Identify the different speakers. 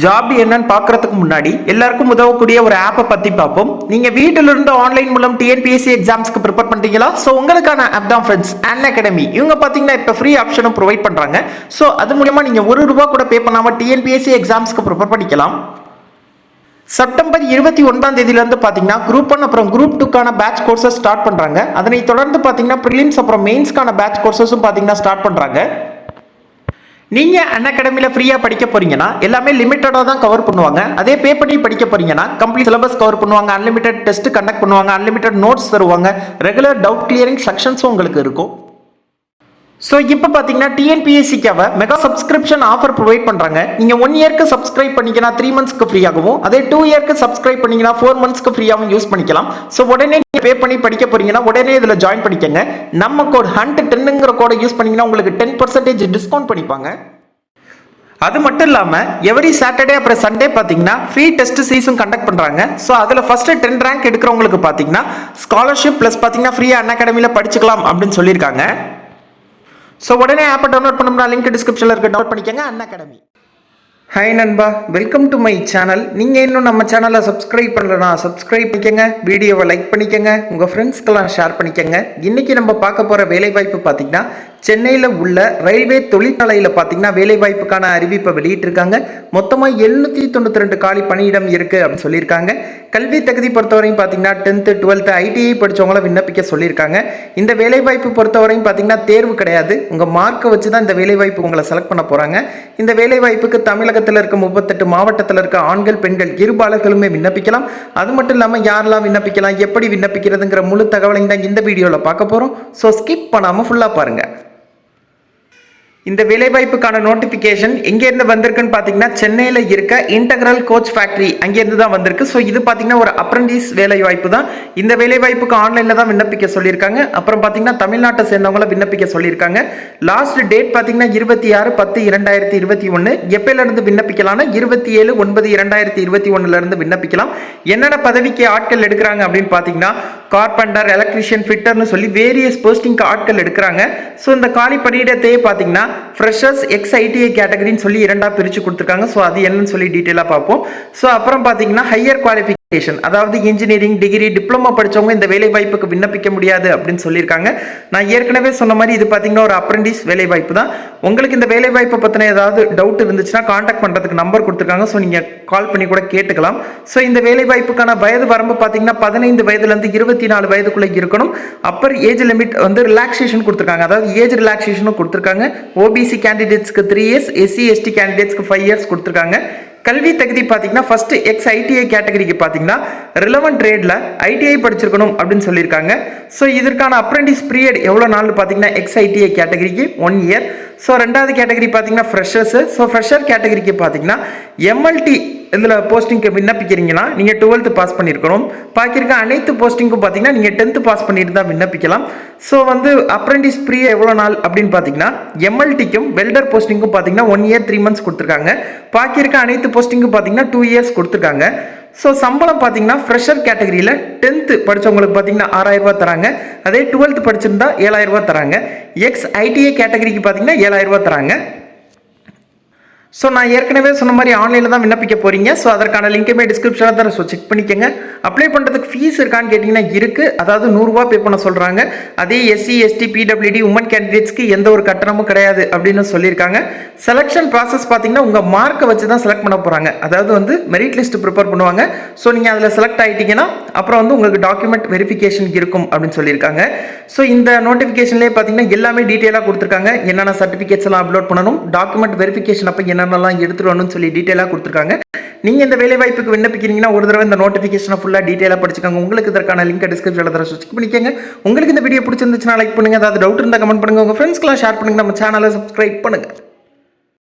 Speaker 1: Job என்னன்னு பார்க்கறதுக்கு முன்னாடி எல்லாருக்கும் உதவக்கூடிய ஒரு ஆப்பை பற்றி பார்ப்போம். நீங்கள் வீட்டில் இருந்து ஆன்லைன் மூலம் டிஎன்பிஎஸ்சி எக்ஸாம்ஸ்க்கு ப்ரிப்பேர் பண்ணுறீங்களா? ஸோ உங்களுக்கான ஆப் தான் ஃப்ரெண்ட்ஸ் அன் அகாடமி. இவங்க பார்த்தீங்கன்னா இப்போ ஃப்ரீ ஆப்ஷனும் ப்ரொவைட் பண்ணுறாங்க. ஸோ அது மூலமா நீங்கள் ₹1 கூட பே பண்ணாமல் டிஎன்பிஎஸ்சி எக்ஸாம்ஸ்க்கு ப்ரிப்பேர் பண்ணிக்கலாம். செப்டம்பர் 29ஆம் தேதியிலிருந்து பார்த்தீங்கன்னா குரூப் 1 அப்புறம் குரூப் 2க்கான பேட்ச் கோர்சஸ் ஸ்டார்ட் பண்ணுறாங்க. அதனை தொடர்ந்து பார்த்தீங்கன்னா ப்ரிலிம்ஸ் அப்புறம் மெயின்ஸ்க்கான பேட்ச் கோர்சஸும் பார்த்தீங்கன்னா ஸ்டார்ட் பண்ணுறாங்க. நீங்கள் அன் அகாடமியில் ஃப்ரீயாக படிக்க போறீங்கன்னா எல்லாமே லிமிட்டடாக தான் கவர் பண்ணுவாங்க. அதே பே பண்ணி படிக்க போறீங்கன்னா கம்ப்ளீட் சிலபஸ் கவர் பண்ணுவாங்க, அன்லிமிட்டட் டெஸ்ட் கண்டக்ட் பண்ணுவாங்க, அன்லிமிட்டட் நோட்ஸ் தருவாங்க, ரெகுலர் டவுட் கிளியரிங் செக்ஷன்ஸும் உங்களுக்கு இருக்கும். ஸோ இப்போ பார்த்தீங்கன்னா டிஎன்பிஎஸ்சிக்காக மெகா சப்ஸ்கிரிப்ஷன் ஆஃபர் ப்ரொவைட் பண்ணுறாங்க. நீங்கள் 1 இயர்க்கு சப்ஸ்கிரைப் பண்ணிங்கன்னா 3 மந்த்ஸ்க்கு ஃப்ரீயாகவும், அதே 2 இயர்க்கு சப்ஸ்கிரைப் பண்ணிங்கன்னா 4 மந்த்ஸ்க்கு ஃப்ரீயாகவும் யூஸ் பண்ணிக்கலாம். ஸோ உடனே பே பண்ணி படிக்க போறீங்கன்னா உடனே இதில் ஜாயின் பண்ணிக்கங்க. நம்ம கோட் HUNT10ங்கிற கோடை யூஸ் பண்ணிங்கன்னா உங்களுக்கு 10% டிஸ்கவுண்ட் பண்ணிப்பாங்க. அது மட்டும் இல்லாமல் எவ்ரி சாட்டர்டே அப்புறம் சண்டே பார்த்தீங்கன்னா ஃப்ரீ டெஸ்ட் சீரிஸும் கண்டக்ட் பண்ணுறாங்க. ஸோ அதில் ஃபஸ்ட்டு 10 ரேங்க் எடுக்கிறவங்களுக்கு பார்த்தீங்கன்னா ஸ்காலர்ஷிப் ப்ளஸ் பார்த்தீங்கன்னா ஃப்ரீயாக அன் அகாடமியில் படிச்சுக்கலாம் அப்படின்னு சொல்லியிருக்காங்க. ஸோ உடனே ஆப்பை டவுன்லோட் பண்ணணும்னா லிங்க் டிஸ்கிரிப்ஷனில் இருக்க டவுன்லோட் பண்ணிக்கங்க அன் அகாடமி. ஹாய் நண்பா, வெல்கம் டு மை சேனல். நீங்கள் இன்னும் நம்ம சேனலை சப்ஸ்கிரைப் பண்ணலன்னா சப்ஸ்கிரைப் பண்ணிக்கங்க, வீடியோவை லைக் பண்ணிக்கங்க, உங்கள் ஃப்ரெண்ட்ஸ்க்கெல்லாம் ஷேர் பண்ணிக்கங்க. இன்றைக்கி நம்ம பார்க்க போகிற வேலைவாய்ப்பு பார்த்தீங்கன்னா சென்னையில் உள்ள ரயில்வே தொழிற்சாலையில் பார்த்தீங்கன்னா வேலைவாய்ப்புக்கான அறிவிப்பை வெளியிட்டிருக்காங்க. மொத்தமாக 792 காலி பணியிடம் இருக்குது அப்படின்னு சொல்லியிருக்காங்க. கல்வி தகுதி பொறுத்தவரையும் பார்த்தீங்கன்னா 10th 12th ஐடிஐ படித்தவங்கள விண்ணப்பிக்க சொல்லியிருக்காங்க. இந்த வேலைவாய்ப்பு பொறுத்தவரையும் பார்த்தீங்கன்னா தேர்வு கிடையாது, உங்கள் மார்க்கை வச்சு தான் இந்த வேலைவாய்ப்பு உங்களை செலக்ட் பண்ண போகிறாங்க. இந்த வேலைவாய்ப்புக்கு தமிழகத்தில் இருக்க 38 மாவட்டத்தில் இருக்க ஆண்கள் பெண்கள் இருபாலர்களுமே விண்ணப்பிக்கலாம். அது மட்டும் இல்லாமல் யாரெல்லாம் விண்ணப்பிக்கலாம், எப்படி விண்ணப்பிக்கிறதுங்கிற முழு தகவலையும் தான் இந்த வீடியோவில் பார்க்க போகிறோம். ஸோ ஸ்கிப் பண்ணாமல் ஃபுல்லாக பாருங்கள். இந்த வேலைவாய்ப்புக்கான நோட்டிஃபிகேஷன் எங்கேருந்து வந்திருக்குன்னு பார்த்தீங்கன்னா சென்னையில் இருக்க இன்டெக்ரல் கோச் ஃபேக்ட்ரி அங்கேருந்து தான் வந்திருக்கு. ஸோ இது பார்த்தீங்கன்னா ஒரு அப்ரண்டிஸ் வேலைவாய்ப்பு தான். இந்த வேலைவாய்ப்புக்கு ஆன்லைனில் தான் விண்ணப்பிக்க சொல்லியிருக்காங்க. அப்புறம் பார்த்தீங்கன்னா தமிழ்நாட்டை சேர்ந்தவங்கள விண்ணப்பிக்க சொல்லியிருக்காங்க. லாஸ்ட் டேட் பார்த்தீங்கன்னா 26/10/2021. எப்பயிலிருந்து விண்ணப்பிக்கலாம்னா 27/9/2021 விண்ணப்பிக்கலாம். என்னென்ன பதவிக்கு ஆட்கள் எடுக்கிறாங்க அப்படின்னு பார்த்தீங்கன்னா கார்பெண்டர், எலக்ட்ரிஷியன், ஃபிட்டர்னு சொல்லி வேரியஸ் போஸ்டிங்க்கு ஆட்கள் எடுக்கிறாங்க. ஸோ இந்த காலி பணியிடத்தையே பார்த்தீங்கன்னா ஃப்ரெஷர்ஸ் எக்ஸ்-ஐடிஐ கேட்டகரின்னு சொல்லி 2ஆக பிரித்து கொடுத்துருக்காங்க. ஸோ அது என்னன்னு சொல்லி டீட்டெயிலாக பார்ப்போம். ஸோ அப்புறம் பார்த்தீங்கன்னா ஹையர் குவாலிஃபிகேஷன், அதாவது இன்ஜினியரிங், டிகிரி, டிப்ளமோ படித்தவங்க இந்த வேலை வாய்ப்புக்கு விண்ணப்பிக்க முடியாது அப்படின்னு சொல்லியிருக்காங்க. நான் ஏற்கனவே சொன்ன மாதிரி இது பார்த்தீங்கன்னா ஒரு அப்ரண்டிஸ் வேலை வாய்ப்பு தான். உங்களுக்கு இந்த வேலை வாய்ப்பை பற்றின ஏதாவது டவுட் இருந்துச்சுன்னா கான்டாக்ட் பண்ணுறதுக்கு நம்பர் கொடுத்துருக்காங்க. ஸோ நீங்கள் கால் பண்ணி கூட கேட்டுக்கலாம். ஸோ இந்த வேலை வாய்ப்புக்கான வயது வரம்பு பார்த்தீங்கன்னா 15 வயதுலேருந்து 24 வயதுக்குள்ளே இருக்கணும். அப்பர் ஏஜ் லிமிட் வந்து ரிலாக்ஸேஷன் கொடுத்துருக்காங்க, அதாவது ஏஜ் ரிலாக்ஸேஷனும் கொடுத்துருக்காங்க. ஓபிசி கேண்டிடேட்ஸ்க்கு 3 இயர்ஸ், SC/ST கேண்டிடேட்ஸ்க்கு 5 இயர்ஸ் கொடுத்துருக்காங்க. கல்வி தகுதி பார்த்தீங்கன்னா ஃபர்ஸ்ட் எக்ஸ்-ஐடிஐ கேட்டகரிக்கு பார்த்தீங்கன்னா ரிலவெண்ட் ட்ரேடில் ஐடிஐ படிச்சிருக்கணும் அப்படின்னு சொல்லியிருக்காங்க. ஸோ இதற்கான அப்ரெண்டிஸ் பீரியட் எவ்வளோ நாள் பார்த்தீங்கன்னா எக்ஸ்-ஐடிஐ கேட்டகரிக்கு 1 இயர். ஸோ ரெண்டாவது கேட்டகரி பார்த்தீங்கன்னா ஃப்ரெஷர்ஸு. ஸோ ஃப்ரெஷர் கேட்டகரிக்கு பார்த்தீங்கன்னா எம்எல்டி இதில் போஸ்டிங்க்கு விண்ணப்பிக்கிறீங்கன்னா நீங்கள் 12th பாஸ் பண்ணியிருக்கணும். பாக்கியிருக்க அனைத்து போஸ்டிங்கும் பார்த்தீங்கன்னா நீங்கள் 10th பாஸ் பண்ணிட்டு தான் விண்ணப்பிக்கலாம். ஸோ வந்து அப்ரெண்டிஸ் பீரியட் எவ்வளோ நாள் அப்படின்னு பார்த்தீங்கன்னா எம்எல்டிக்கும் வெல்டர் போஸ்டிங்கும் பார்த்தீங்கன்னா 1 இயர் 3 மந்த்ஸ் கொடுத்துருக்காங்க. பாக்கியிருக்க அனைத்து போஸ்டிங்கும் பார்த்தீங்கன்னா 2 இயர்ஸ் கொடுத்துருக்காங்க. ஸோ சம்பளம் பார்த்தீங்கன்னா ஃப்ரெஷர் கேட்டகரியில் 10th படித்தவங்களுக்கு பார்த்தீங்கன்னா ₹6000 தராங்க. அதே 12th படிச்சிருந்தா ₹7000 தராங்க. எக்ஸ்-ஐடிஐ கேட்டகரிக்கு பார்த்தீங்கன்னா ₹7000 தராங்க. ஸோ நான் ஏற்கனவே சொன்ன மாதிரி ஆன்லைனில் தான் விண்ணப்பிக்க போகிறீங்க. ஸோ அதற்கான லிங்க்குமே டிஸ்கிரிப்ஷனில் தான். ஸோ செக் பண்ணிக்கோங்க. அப்ளை பண்ணுறதுக்கு ஃபீஸ் இருக்கான்னு கேட்டிங்கன்னா இருக்குது, அதாவது ₹100 பே பண்ண சொல்கிறாங்க. அதே SC/ST PWD உமன் கேண்டிடேட்ஸ்க்கு எந்த ஒரு கட்டணமும் கிடையாது அப்படின்னு சொல்லியிருக்காங்க. செலெக்ஷன் ப்ராசஸ் பார்த்தீங்கன்னா உங்கள் மார்க்கை வச்சு தான் செலக்ட் பண்ண போகிறாங்க, அதாவது வந்து மெரிட் லிஸ்ட் ப்ரிப்பேர் பண்ணுவாங்க. ஸோ நீங்கள் அதில் செலக்ட் ஆகிட்டீங்கன்னா அப்புறம் வந்து உங்களுக்கு டாக்குமெண்ட் வெரிஃபிகேஷன் இருக்கும் அப்படின்னு சொல்லியிருக்காங்க. ஸோ இந்த நோட்டிஃபிகேஷன்லேயே பார்த்தீங்கன்னா எல்லாமே டீட்டெயிலாக கொடுத்துருக்காங்க. என்னென்ன சர்டிஃபிகேட்ஸ் எல்லாம் அப்லோட் பண்ணணும், டாக்குமெண்ட் வெரிஃபிகேஷன் அப்போ என்னென்னலாம் எடுத்துட்டு வரணும்னு சொல்லி டீட்டெயிலாக கொடுத்துருக்காங்க. நீங்கள் இந்த வேலை வாய்ப்புக்கு விண்ணப்பிக்கிறீங்கன்னா ஒரு தடவை இந்த நோட்டிஃபிகேஷனை ஃபுல்லாக டீட்டெயிலாக படிச்சுக்கோங்க. உங்களுக்கு இதற்கான லிங்க் டிஸ்கிரிப்ஷனில் தர செக் பண்ணிக்கோங்க. உங்களுக்கு இந்த வீடியோ பிடிச்சிருந்துச்சுன்னா லைக் பண்ணுங்கள், ஏதாவது டவுட் இருந்தால் கமெண்ட் பண்ணுங்கள், உங்கள் ஃப்ரெண்ட்ஸ்க்கெல்லாம் ஷேர் பண்ணுங்கள், நம்ம சேனலை சப்ஸ்கிரைப் பண்ணுங்கள்.